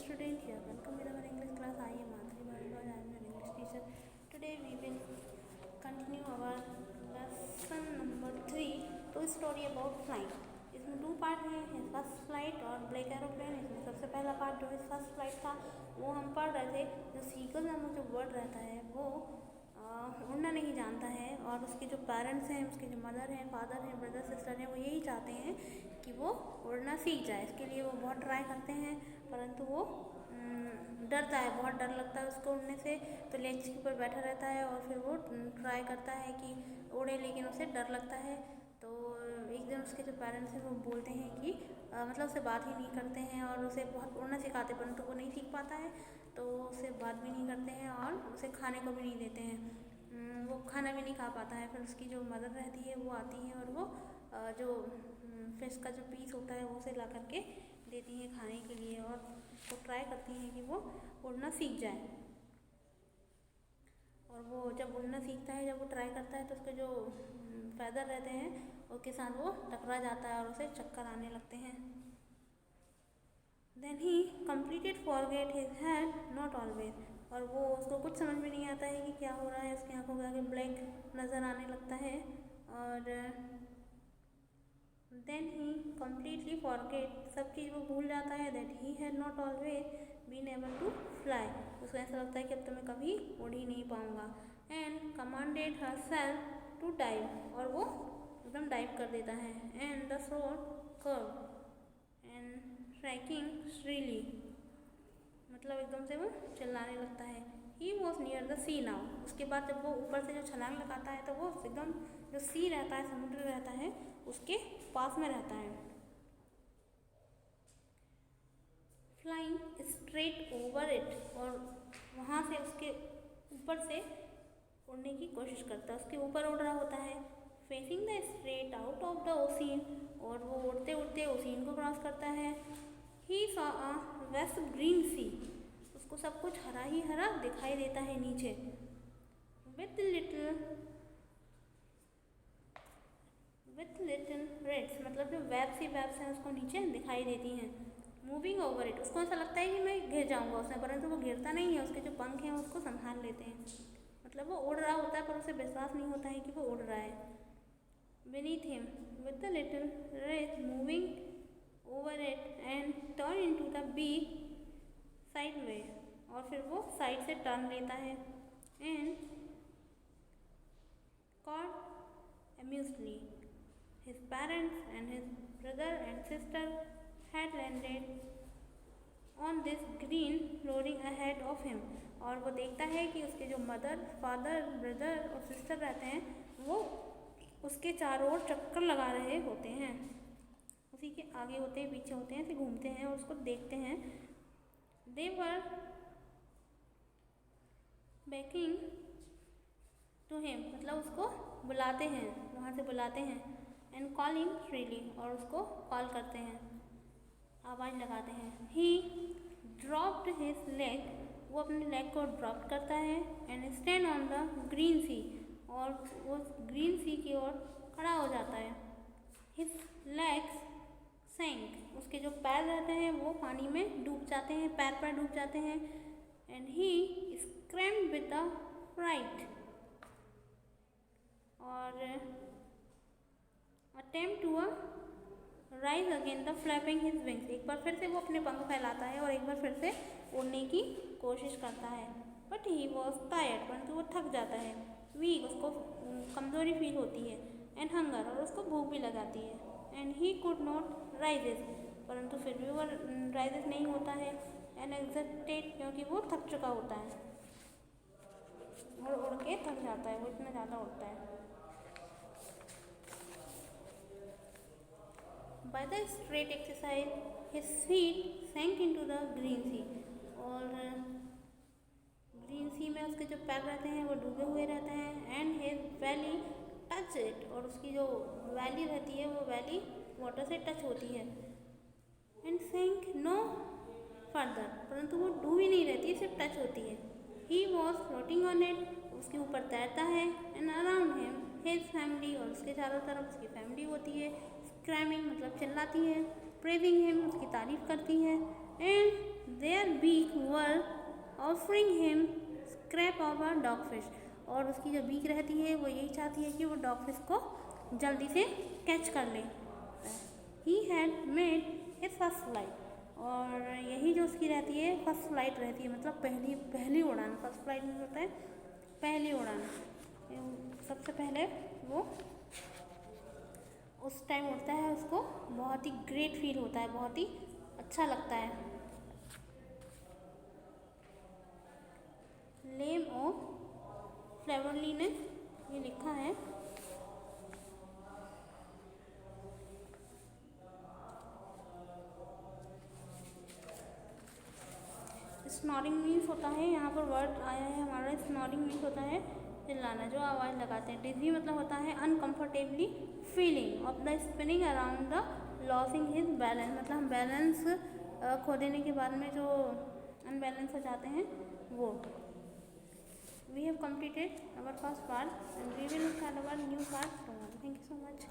student here. Welcome in our English class. I am Madhuri Bharadwaj. I am your English teacher. Today we will continue our lesson number 3. True story about flying. इसमें 2 part हैं, his first flight और black aeroplane. इसमें सबसे पहला part जो his first flight था वो हम पढ़ रहे थे। जो सीगल नामक जो वर्ड रहता है वो उड़ना नहीं जानता है और उसके जो पेरेंट्स हैं, उसके जो मदर हैं, फादर हैं, ब्रदर सिस्टर हैं, वो यही चाहते हैं कि वो उड़ना सीख जाए। इसके लिए वो बहुत ट्राई करते हैं, परंतु वो डरता है, बहुत डर लगता है उसको उड़ने से। तो लेग्स के ऊपर बैठा रहता है और फिर वो ट्राई करता है कि उड़े, लेकिन उसे डर लगता है। तो एक दिन उसके जो पेरेंट्स हैं वो बोलते हैं कि मतलब उससे बात ही नहीं करते हैं और उसे बहुत उड़ना सिखाते, परंतु वो नहीं सीख पाता है। तो उससे बात भी नहीं करते हैं और उसे खाने को भी नहीं देते हैं। वो खाना भी नहीं खा पाता है। फिर उसकी जो मदर रहती है वो आती है और वो जो फिश का जो पीस होता है वो उसे ला करके देती हैं खाने के लिए और उसको ट्राई करती हैं कि वो उड़ना सीख जाए। और वो जब उड़ना सीखता है, जब वो ट्राई करता है तो उसके जो फैदर रहते हैं उसके साथ वो टकरा जाता है और उसे चक्कर आने लगते हैं। Then he completed forget his head, not always. और वो उसको कुछ समझ में नहीं आता है कि क्या हो रहा है। उसकी आंखों के आगे ब्लैक नज़र आने लगता है और then he completely forget, सब चीज़ वो भूल जाता है। that he had not always been able to fly, उसको ऐसा लगता है कि अब तो मैं कभी उड़ ही नहीं पाऊँगा। and commanded herself to dive, और वो एकदम डाइव कर देता है। and the sword curved and striking shrilly, मतलब एकदम से वो चिल्लाने लगता है। He was near the sea now, उसके बाद जब वो ऊपर से जो छलांग लगाता है तो वो एकदम जो सी रहता है, समुद्र रहता है, उसके पास में रहता है। Flying straight over it, और वहाँ से उसके ऊपर से उड़ने की कोशिश करता है, उसके ऊपर उड़ रहा होता है। Facing the straight out of the ocean, और वो उड़ते उड़ते ओशियन को क्रॉस करता है। He saw a vast green sea, उसको सब कुछ हरा ही हरा दिखाई देता है नीचे। with little reds, मतलब जो वेब्स हैं उसको नीचे दिखाई देती हैं। मूविंग ओवर इट, उसको ऐसा लगता है कि मैं गिर जाऊंगा उसमें, परंतु वो गिरता नहीं है। उसके जो पंख हैं उसको संभाल लेते हैं, मतलब वो उड़ रहा होता है पर उसे विश्वास नहीं होता है कि वो उड़ रहा है। beneath him with the little reds moving over it and turn into the beak sideways, और फिर वो साइड से टर्न लेता है। and caught amusedly, his parents and his brother and sister had landed on this green floating ahead of him, और वो देखता है कि उसके जो मदर, फादर, ब्रदर और सिस्टर रहते हैं वो उसके चारों ओर चक्कर लगा रहे होते हैं, उसी के आगे होते हैं, पीछे होते हैं, ऐसे घूमते हैं और उसको देखते हैं। They were beckoning to him, मतलब उसको बुलाते हैं, वहाँ से बुलाते हैं। and calling shrilly, और उसको कॉल करते हैं, आवाज़ लगाते हैं। he dropped his leg, वो अपने लेग को ड्रॉप करता है। and stand on the green sea, और वो ग्रीन सी की ओर खड़ा हो जाता है। his legs sank, उसके जो पैर रहते हैं वो पानी में डूब जाते हैं, पैर पर डूब जाते हैं। and he screamed with the fright, और attempt to rise again the flapping his wings, एक बार फिर से वो अपने पंख फैलाता है और एक बार फिर से उड़ने की कोशिश करता है। but he was tired, परंतु वो थक जाता है। weak, उसको कमज़ोरी फील होती है। and hunger, और उसको भूख भी लगाती है। and he could not rises, परंतु फिर भी वो राइजेस नहीं होता है। and exhausted, क्योंकि वो थक चुका होता है और उड़ के थक जाता है, वो इतना ज़्यादा उड़ता है। By the straight exercise, his feet sank into the green sea, और ग्रीन सी में उसके जो पैर रहते हैं वो डूबे हुए रहते हैं। and his belly touched it, और उसकी जो वैली रहती है वो वैली वाटर से टच होती है। and sank no further, परंतु वो डूब ही नहीं रहती, सिर्फ टच होती है। he was floating on it, उसके ऊपर तैरता है। and around him his family, और उसके चारों तरफ उसकी फैमिली होती है। screaming, मतलब चिल्लाती है। praising him, उसकी तारीफ करती है, and their beak were offering him scrap of a dogfish, और उसकी जो बीक रहती है वो यही चाहती है कि वो डॉगफिश को जल्दी से कैच कर ले। He had made his first flight, और यही जो उसकी रहती है फर्स्ट फ्लाइट रहती है, मतलब पहली उड़ान। फर्स्ट फ्लाइट में होता है पहली उड़ान, सबसे पहले वो उस टाइम उड़ता है, उसको बहुत ही ग्रेट फील होता है, बहुत ही अच्छा लगता है। लेम ओ फ्लेवरली ने ये लिखा है। स्नोरिंग मीन्स होता है, यहाँ पर वर्ड आया है हमारा, स्नोरिंग मीन्स होता है चिल्लाना, जो आवाज़ लगाते हैं। डिजी मतलब होता है uncomfortably feeling of the spinning around the losing his balance, मतलब हम बैलेंस खो देने के बाद में जो अनबैलेंस हो जाते हैं वो। We have completed our first part and we will start our new part tomorrow. Thank you so much.